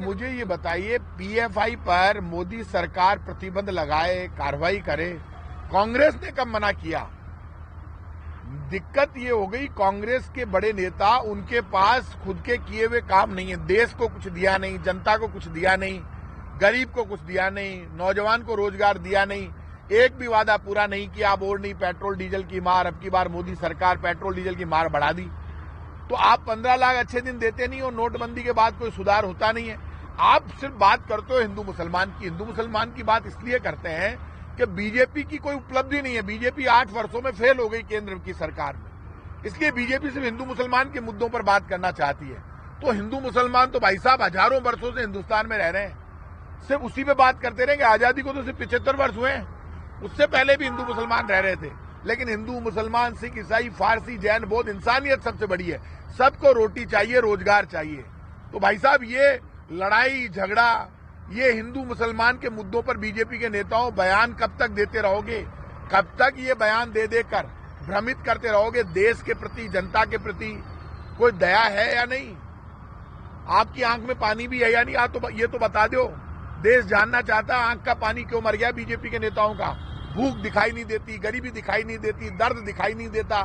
मुझे ये बताइए, पीएफआई पर मोदी सरकार प्रतिबंध लगाए, कार्रवाई करे, कांग्रेस ने कब मना किया? दिक्कत ये हो गई, कांग्रेस के बड़े नेता, उनके पास खुद के किए हुए काम नहीं है। देश को कुछ दिया नहीं, जनता को कुछ दिया नहीं, गरीब को कुछ दिया नहीं, नौजवान को रोजगार दिया नहीं, एक भी वादा पूरा नहीं किया। अब और नहीं पेट्रोल डीजल की मार, अब की बार मोदी सरकार पेट्रोल डीजल की मार बढ़ा दी। तो आप 15 लाख अच्छे दिन देते नहीं हो, नोटबंदी के बाद कोई सुधार होता नहीं है। आप सिर्फ बात करते हो हिंदू मुसलमान की। हिंदू मुसलमान की बात इसलिए करते हैं कि बीजेपी की कोई उपलब्धि नहीं है। बीजेपी 8 वर्षों में फेल हो गई केंद्र की सरकार में, इसलिए बीजेपी सिर्फ हिंदू मुसलमान के मुद्दों पर बात करना चाहती है। तो हिंदू मुसलमान तो भाई साहब हजारों वर्षों से हिंदुस्तान में रह रहे हैं, सिर्फ उसी पे बात करते रहेंगे। आजादी को तो सिर्फ 75 वर्ष हुए हैं, उससे पहले भी हिंदू मुसलमान रह रहे थे। लेकिन हिंदू मुसलमान, सिख, ईसाई, फारसी, जैन, बौद्ध, इंसानियत सबसे बड़ी है। सबको रोटी चाहिए, रोजगार चाहिए। तो भाई साहब ये लड़ाई झगड़ा, ये हिंदू मुसलमान के मुद्दों पर बीजेपी के नेताओं बयान कब तक देते रहोगे? कब तक ये बयान दे देकर भ्रमित करते रहोगे? देश के प्रति, जनता के प्रति कोई दया है या नहीं? आपकी आंख में पानी भी है या नहीं? तो ये तो बता दो। देश जानना चाहता है आंख का पानी क्यों मर गया बीजेपी के नेताओं का। भूख दिखाई नहीं देती, गरीबी दिखाई नहीं देती, दर्द दिखाई नहीं देता,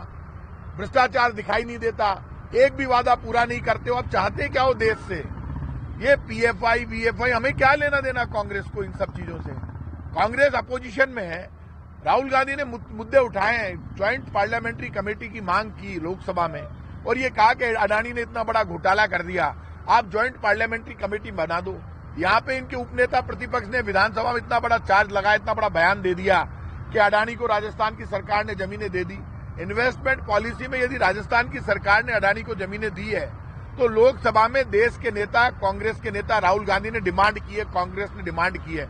भ्रष्टाचार दिखाई नहीं देता, एक भी वादा पूरा नहीं करते हो। अब चाहते क्या हो देश से? ये पीएफआई वीएफआई, हमें क्या लेना देना कांग्रेस को इन सब चीजों से? कांग्रेस अपोजिशन में है। राहुल गांधी ने मुद्दे उठाए हैं, ज्वाइंट पार्लियामेंट्री कमेटी की मांग की लोकसभा में, और ये कहा कि अडानी ने इतना बड़ा घोटाला कर दिया, आप ज्वाइंट पार्लियामेंट्री कमेटी बना दो। यहाँ पे इनके उपनेता प्रतिपक्ष ने विधानसभा में इतना बड़ा चार्ज लगाया, इतना बड़ा बयान दे दिया कि अडानी को राजस्थान की सरकार ने जमीनें दे दी। इन्वेस्टमेंट पॉलिसी में यदि राजस्थान की सरकार ने अडानी को जमीनें दी है, तो लोकसभा में देश के नेता, कांग्रेस के नेता राहुल गांधी ने डिमांड की है, कांग्रेस ने डिमांड की है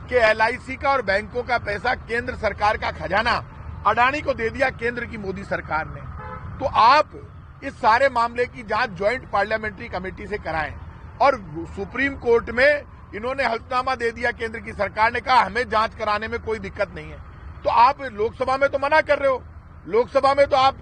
कि एलआईसी का और बैंकों का पैसा, केंद्र सरकार का खजाना अडानी को दे दिया केंद्र की मोदी सरकार ने। तो आप इस सारे मामले की जांच ज्वाइंट पार्लियामेंट्री कमेटी से कराएं। और सुप्रीम कोर्ट में इन्होंने हल्फनामा दे दिया, केंद्र की सरकार ने कहा हमें जांच कराने में कोई दिक्कत नहीं है। तो आप लोकसभा में तो मना कर रहे हो, लोकसभा में तो आप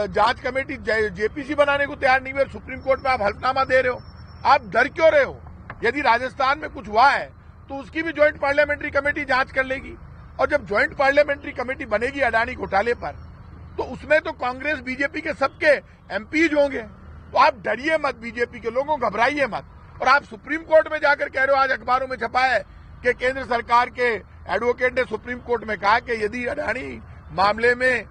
जांच कमेटी जेपीसी बनाने को तैयार नहीं हुए, सुप्रीम कोर्ट में आप हल्फनामा दे रहे हो। आप डर क्यों रहे हो? यदि राजस्थान में कुछ हुआ है तो उसकी भी ज्वाइंट पार्लियामेंट्री कमेटी जांच कर लेगी। और जब ज्वाइंट पार्लियामेंट्री कमेटी बनेगी अडानी घोटाले पर, तो उसमें तो कांग्रेस बीजेपी के सबके एमपीज होंगे। तो आप डरिए मत, बीजेपी के लोगों, घबराइए मत। और आप सुप्रीम कोर्ट में जाकर कह रहे हो, आज अखबारों में छपा है कि केंद्र सरकार के एडवोकेट ने सुप्रीम कोर्ट में कहा कि यदि अडानी मामले में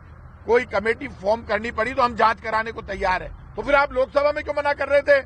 कोई कमेटी फॉर्म करनी पड़ी तो हम जांच कराने को तैयार है। तो फिर आप लोकसभा में क्यों मना कर रहे थे?